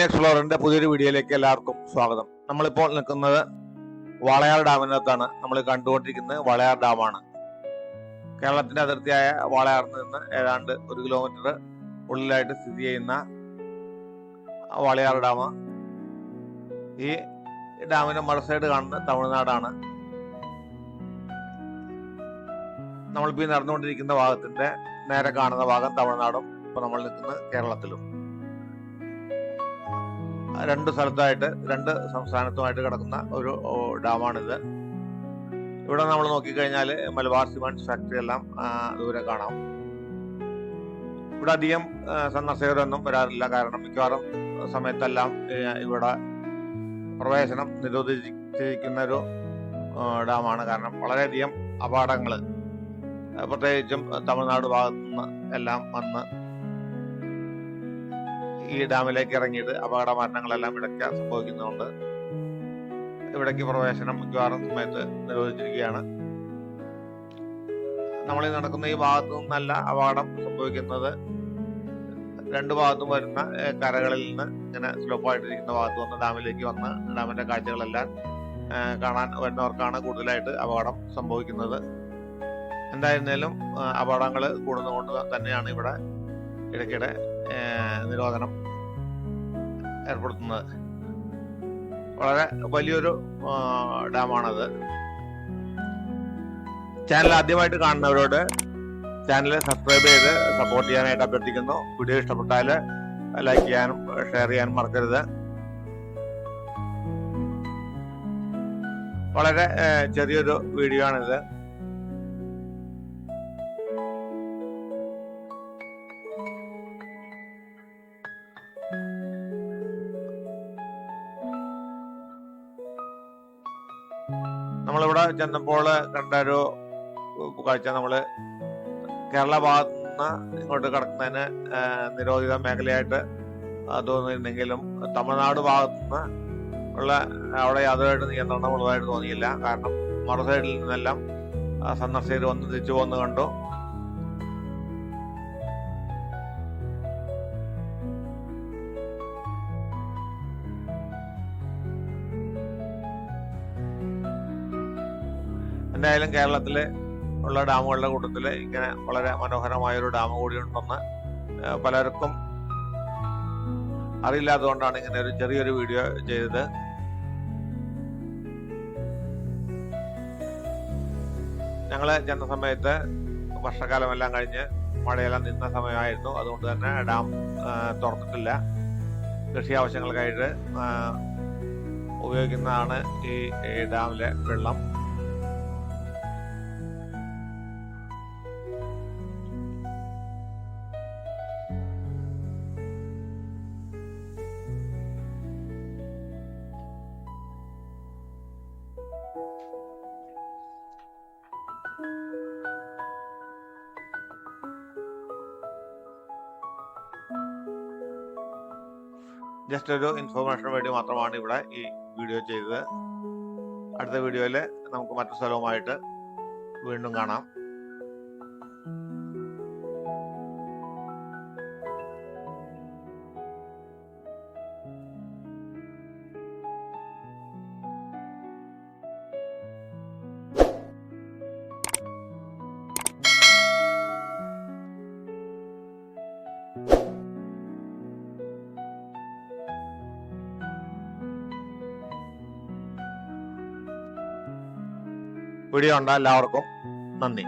എക്സ്പ്ലോറിന്റെ പുതിയൊരു വീഡിയോയിലേക്ക് എല്ലാവർക്കും സ്വാഗതം. നമ്മളിപ്പോൾ നിൽക്കുന്നത് വാളയാർ ഡാമിനകത്താണ്. നമ്മൾ കണ്ടുകൊണ്ടിരിക്കുന്നത് വാളയാർ ഡാമാണ്. കേരളത്തിന്റെ അതിർത്തിയായ വാളയാറിൽ നിന്ന് ഏതാണ്ട് 1 കിലോമീറ്റർ ഉള്ളിലായിട്ട് സ്ഥിതി ചെയ്യുന്ന വാളയാർ ഡാം. ഈ ഡാമിന്റെ മറുസൈഡ് കാണുന്നത് തമിഴ്നാടാണ്. നമ്മളിപ്പോൾ നടന്നുകൊണ്ടിരിക്കുന്ന ഭാഗത്തിന്റെ നേരെ കാണുന്ന ഭാഗം തമിഴ്നാടും ഇപ്പൊ നമ്മൾ നിൽക്കുന്നത് കേരളത്തിലും. രണ്ട് സ്ഥലത്തായിട്ട്, രണ്ട് സംസ്ഥാനത്തുമായിട്ട് കിടക്കുന്ന ഒരു ഡാമാണിത്. ഇവിടെ നമ്മൾ നോക്കിക്കഴിഞ്ഞാൽ മലബാർ സിമന്റ് ഫാക്ടറി എല്ലാം ദൂരെ കാണാം. ഇവിടെ അധികം സന്ദർശകരൊന്നും വരാറില്ല. കാരണം മിക്കവാറും സമയത്തെല്ലാം ഇവിടെ പ്രവേശനം നിരോധിച്ചിരിക്കുന്ന ഒരു ഡാമാണ്. കാരണം വളരെയധികം അപകടങ്ങൾ, പ്രത്യേകിച്ചും തമിഴ്നാട് ഭാഗത്തു നിന്ന് എല്ലാം വന്ന് ഈ ഡാമിലേക്ക് ഇറങ്ങിയിട്ട് അപകട മരണങ്ങളെല്ലാം ഇടയ്ക്ക് സംഭവിക്കുന്നുണ്ട്. ഇവിടേക്ക് പ്രവേശനം മിക്കവാറും സമയത്ത് നിരോധിച്ചിരിക്കുകയാണ്. നമ്മൾ നടക്കുന്ന ഈ ഭാഗത്തു നിന്നല്ല അപകടം സംഭവിക്കുന്നത്. രണ്ട് ഭാഗത്തും വരുന്ന കരകളിൽ നിന്ന് ഇങ്ങനെ സ്ലോപ്പായിട്ടിരിക്കുന്ന ഭാഗത്ത് വന്ന് ഡാമിലേക്ക് വന്ന് ഡാമിന്റെ കാഴ്ചകളെല്ലാം കാണാൻ വരുന്നവർക്കാണ് കൂടുതലായിട്ട് അപകടം സംഭവിക്കുന്നത്. എന്തായിരുന്നാലും അപകടങ്ങൾ കൂടുന്നതുകൊണ്ട് തന്നെയാണ് ഇവിടെ ഇടയ്ക്കിടെ നിരോധനം ഏർപ്പെടുത്തുന്നത്. വളരെ വലിയൊരു ഡാമാണത്. ചാനൽ ആദ്യമായിട്ട് കാണുന്നവരോട് ചാനൽ സബ്സ്ക്രൈബ് ചെയ്ത് സപ്പോർട്ട് ചെയ്യാനായിട്ട് അഭ്യർത്ഥിക്കുന്നു. വീഡിയോ ഇഷ്ടപ്പെട്ടാൽ ലൈക്ക് ചെയ്യാനും ഷെയർ ചെയ്യാനും മറക്കരുത്. വളരെ ചെറിയൊരു വീഡിയോ ആണിത്. നമ്മളിവിടെ ചെന്നപ്പോൾ കണ്ട ഒരു കാഴ്ച, നമ്മള് കേരള ഭാഗത്തു നിന്ന് ഇങ്ങോട്ട് കടക്കുന്നതിന് നിരോധിത മേഖലയായിട്ട് തോന്നിയിരുന്നെങ്കിലും തമിഴ്നാട് ഭാഗത്തു നിന്ന് ഉള്ള അവിടെ യാതൊരുമായിട്ട് നിയന്ത്രണം ഉള്ളതായിട്ട് തോന്നിയില്ല. കാരണം മറുസൈഡിൽ നിന്നെല്ലാം സന്ദർശകർ വന്ന് തിരിച്ചു പോകുന്നത് കണ്ടു. എന്തായാലും കേരളത്തിലെ ഉള്ള ഡാമുകളുടെ കൂട്ടത്തിൽ ഇങ്ങനെ വളരെ മനോഹരമായൊരു ഡാം കൂടി ഉണ്ടെന്ന് പലർക്കും അറിയില്ലാത്തതുകൊണ്ടാണ് ഇങ്ങനെ ഒരു ചെറിയൊരു വീഡിയോ ചെയ്തത്. ഞങ്ങള് ചെന്ന സമയത്ത് വർഷക്കാലമെല്ലാം കഴിഞ്ഞ് മഴയെല്ലാം നിന്ന സമയമായിരുന്നു. അതുകൊണ്ട് തന്നെ ഡാം തുറന്നിട്ടില്ല. കൃഷി ആവശ്യങ്ങൾക്കായിട്ട് ഉപയോഗിക്കുന്നതാണ് ഈ ഡാമിലെ വെള്ളം. ജസ്റ്റ് ഒരു ഇൻഫോർമേഷന് വേണ്ടി മാത്രമാണ് ഇവിടെ ഈ വീഡിയോ ചെയ്തത്. അടുത്ത വീഡിയോയിൽ നമുക്ക് മറ്റു സ്ഥലവുമായിട്ട് വീണ്ടും കാണാം. വീഡിയോ കണ്ട എല്ലാവർക്കും നന്ദി.